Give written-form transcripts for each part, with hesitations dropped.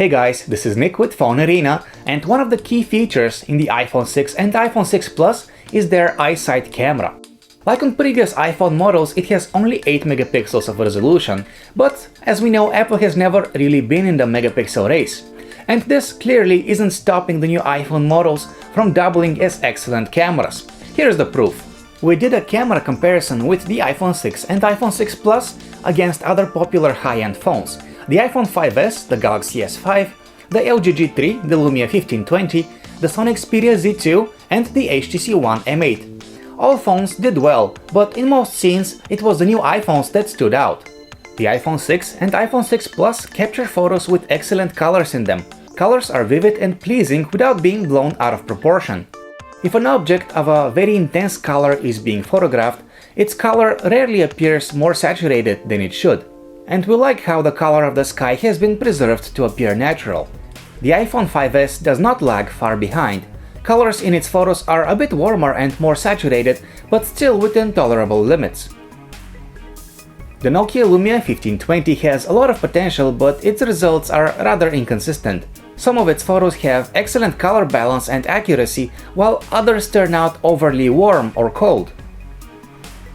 Hey guys, this is Nick with PhoneArena, and one of the key features in the iPhone 6 and iPhone 6 Plus is their iSight camera. Like on previous iPhone models, it has only 8 megapixels of resolution, but as we know, Apple has never really been in the megapixel race. And this clearly isn't stopping the new iPhone models from doubling as excellent cameras. Here's the proof. We did a camera comparison with the iPhone 6 and iPhone 6 Plus against other popular high-end phones. The iPhone 5S, the Galaxy S5, the LG G3, the Lumia 1520, the Sony Xperia Z2 and the HTC One M8. All phones did well, but in most scenes it was the new iPhones that stood out. The iPhone 6 and iPhone 6 Plus capture photos with excellent colors in them. Colors are vivid and pleasing without being blown out of proportion. If an object of a very intense color is being photographed, its color rarely appears more saturated than it should. And we like how the color of the sky has been preserved to appear natural. The iPhone 5S does not lag far behind. Colors in its photos are a bit warmer and more saturated, but still within tolerable limits. The Nokia Lumia 1520 has a lot of potential, but its results are rather inconsistent. Some of its photos have excellent color balance and accuracy, while others turn out overly warm or cold.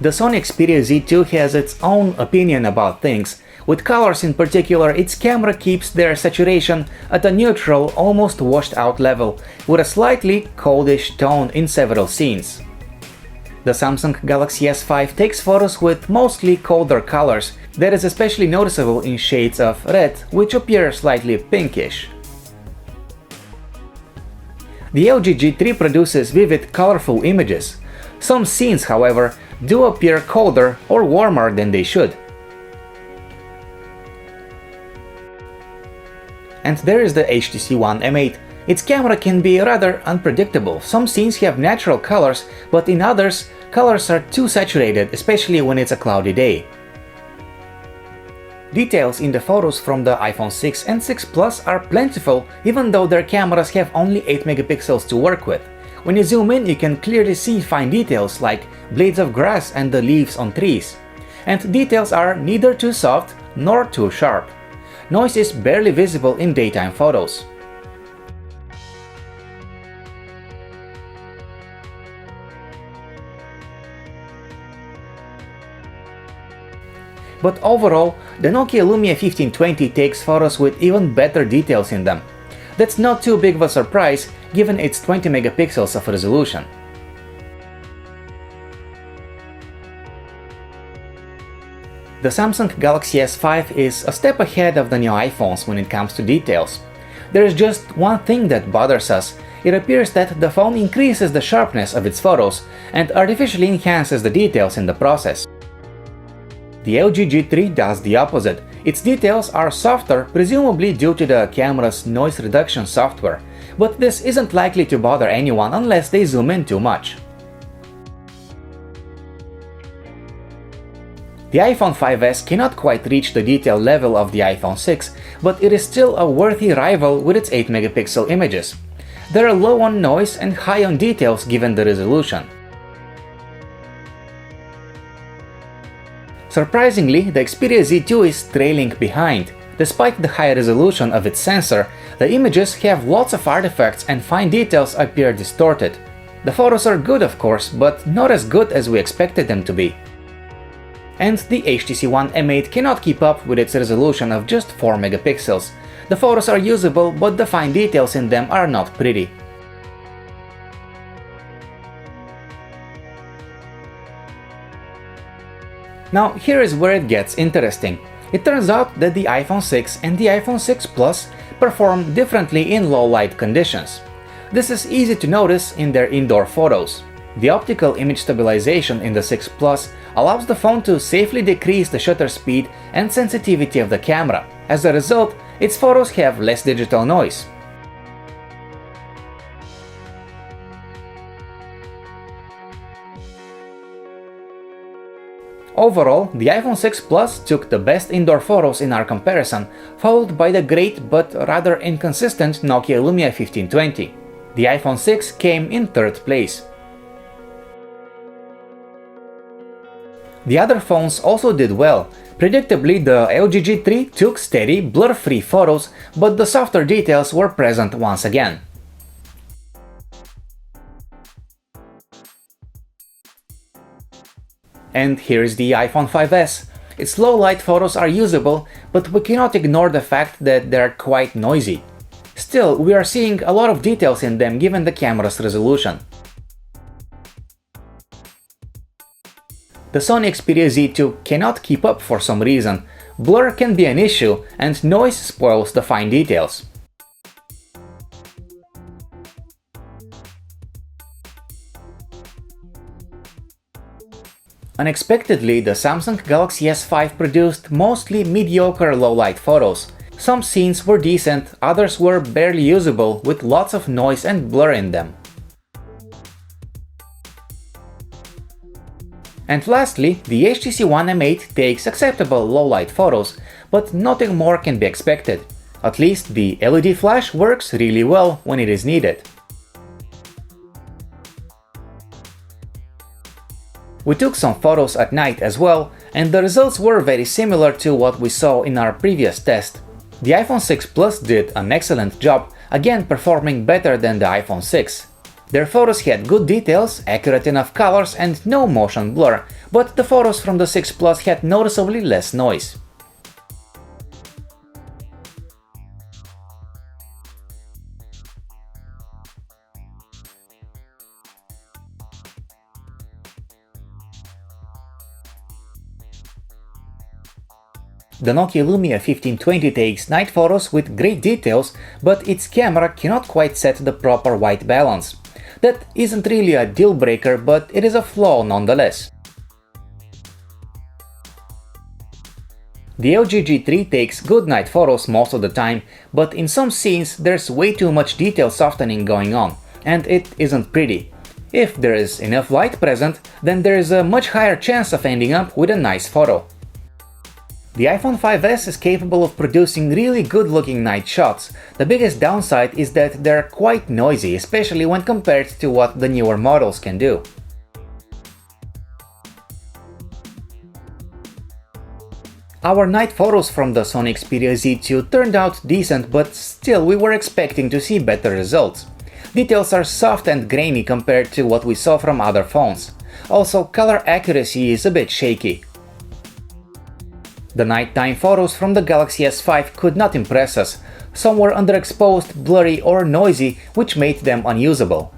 The Sony Xperia Z2 has its own opinion about things. With colors in particular, its camera keeps their saturation at a neutral, almost washed out level, with a slightly coldish tone in several scenes. The Samsung Galaxy S5 takes photos with mostly colder colors. That is especially noticeable in shades of red, which appear slightly pinkish. The LG G3 produces vivid, colorful images. Some scenes, however, do appear colder or warmer than they should. And there is the HTC One M8. Its camera can be rather unpredictable. Some scenes have natural colors, but in others, colors are too saturated, especially when it's a cloudy day. Details in the photos from the iPhone 6 and 6 Plus are plentiful, even though their cameras have only 8 megapixels to work with. When you zoom in, you can clearly see fine details like blades of grass and the leaves on trees. And details are neither too soft nor too sharp. Noise is barely visible in daytime photos. But overall, the Nokia Lumia 1520 takes photos with even better details in them. That's not too big of a surprise given its 20 megapixels of resolution. The Samsung Galaxy S5 is a step ahead of the new iPhones when it comes to details. There is just one thing that bothers us. It appears that the phone increases the sharpness of its photos and artificially enhances the details in the process. The LG G3 does the opposite. Its details are softer, presumably due to the camera's noise reduction software, but this isn't likely to bother anyone unless they zoom in too much. The iPhone 5S cannot quite reach the detail level of the iPhone 6, but it is still a worthy rival with its 8 megapixel images. They are low on noise and high on details given the resolution. Surprisingly, the Xperia Z2 is trailing behind. Despite the high resolution of its sensor, the images have lots of artifacts and fine details appear distorted. The photos are good, of course, but not as good as we expected them to be. And the HTC One M8 cannot keep up with its resolution of just 4 megapixels. The photos are usable, but the fine details in them are not pretty. Now, here is where it gets interesting. It turns out that the iPhone 6 and the iPhone 6 Plus perform differently in low light conditions. This is easy to notice in their indoor photos. The optical image stabilization in the 6 Plus allows the phone to safely decrease the shutter speed and sensitivity of the camera. As a result, its photos have less digital noise. Overall, the iPhone 6 Plus took the best indoor photos in our comparison, followed by the great but rather inconsistent Nokia Lumia 1520. The iPhone 6 came in third place. The other phones also did well. Predictably, the LG G3 took steady, blur-free photos, but the softer details were present once again. And here is the iPhone 5S. Its low-light photos are usable, but we cannot ignore the fact that they're quite noisy. Still, we are seeing a lot of details in them given the camera's resolution. The Sony Xperia Z2 cannot keep up for some reason. Blur can be an issue, and noise spoils the fine details. Unexpectedly, the Samsung Galaxy S5 produced mostly mediocre low-light photos. Some scenes were decent, others were barely usable, with lots of noise and blur in them. And lastly, the HTC One M8 takes acceptable low-light photos, but nothing more can be expected. At least the LED flash works really well when it is needed. We took some photos at night as well, and the results were very similar to what we saw in our previous test. The iPhone 6 Plus did an excellent job, again performing better than the iPhone 6. Their photos had good details, accurate enough colors, and no motion blur, but the photos from the 6 Plus had noticeably less noise. The Nokia Lumia 1520 takes night photos with great details, but its camera cannot quite set the proper white balance. That isn't really a deal breaker, but it is a flaw nonetheless. The LG G3 takes good night photos most of the time, but in some scenes there's way too much detail softening going on, and it isn't pretty. If there is enough light present, then there is a much higher chance of ending up with a nice photo. The iPhone 5S is capable of producing really good-looking night shots. The biggest downside is that they're quite noisy, especially when compared to what the newer models can do. Our night photos from the Sony Xperia Z2 turned out decent, but still we were expecting to see better results. Details are soft and grainy compared to what we saw from other phones. Also, color accuracy is a bit shaky. The nighttime photos from the Galaxy S5 could not impress us. Some were underexposed, blurry or noisy, which made them unusable.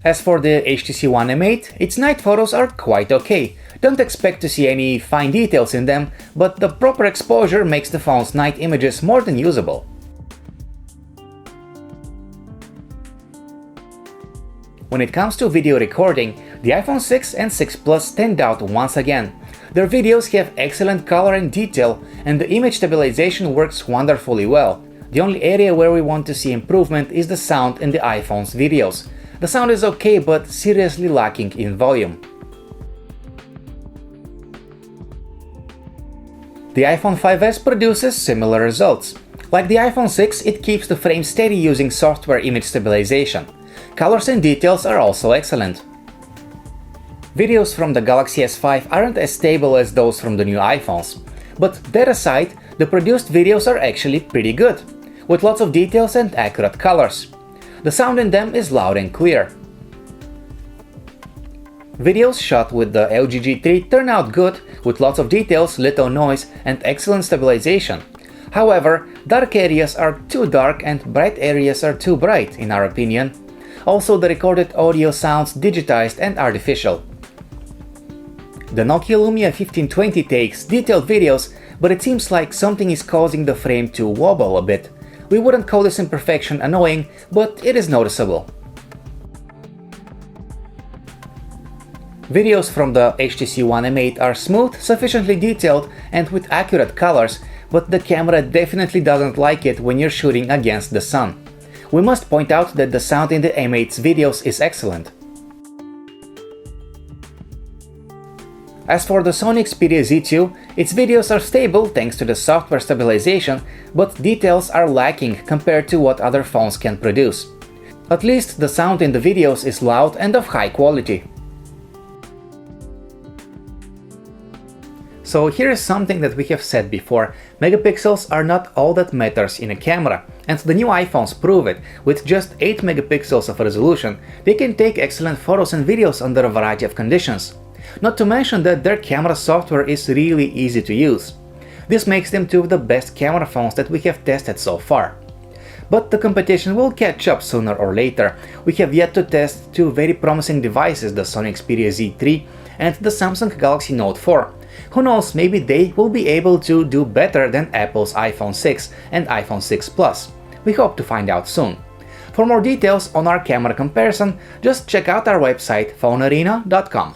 As for the HTC One M8, its night photos are quite okay. Don't expect to see any fine details in them, but the proper exposure makes the phone's night images more than usable. When it comes to video recording, the iPhone 6 and 6 Plus stand out once again. Their videos have excellent color and detail, and the image stabilization works wonderfully well. The only area where we want to see improvement is the sound in the iPhone's videos. The sound is okay, but seriously lacking in volume. The iPhone 5S produces similar results. Like the iPhone 6, it keeps the frame steady using software image stabilization. Colors and details are also excellent. Videos from the Galaxy S5 aren't as stable as those from the new iPhones. But that aside, the produced videos are actually pretty good, with lots of details and accurate colors. The sound in them is loud and clear. Videos shot with the LG G3 turn out good, with lots of details, little noise, and excellent stabilization. However, dark areas are too dark and bright areas are too bright, in our opinion. Also, the recorded audio sounds digitized and artificial. The Nokia Lumia 1520 takes detailed videos, but it seems like something is causing the frame to wobble a bit. We wouldn't call this imperfection annoying, but it is noticeable. Videos from the HTC One M8 are smooth, sufficiently detailed, and with accurate colors, but the camera definitely doesn't like it when you're shooting against the sun. We must point out that the sound in the M8's videos is excellent. As for the Sony Xperia Z2, its videos are stable thanks to the software stabilization, but details are lacking compared to what other phones can produce. At least the sound in the videos is loud and of high quality. So here is something that we have said before: megapixels are not all that matters in a camera, and the new iPhones prove it. With just 8 megapixels of resolution, they can take excellent photos and videos under a variety of conditions. Not to mention that their camera software is really easy to use. This makes them two of the best camera phones that we have tested so far. But the competition will catch up sooner or later. We have yet to test two very promising devices, the Sony Xperia Z2 and the Samsung Galaxy Note 4. Who knows, maybe they will be able to do better than Apple's iPhone 6 and iPhone 6 Plus. We hope to find out soon. For more details on our camera comparison, just check out our website phonearena.com.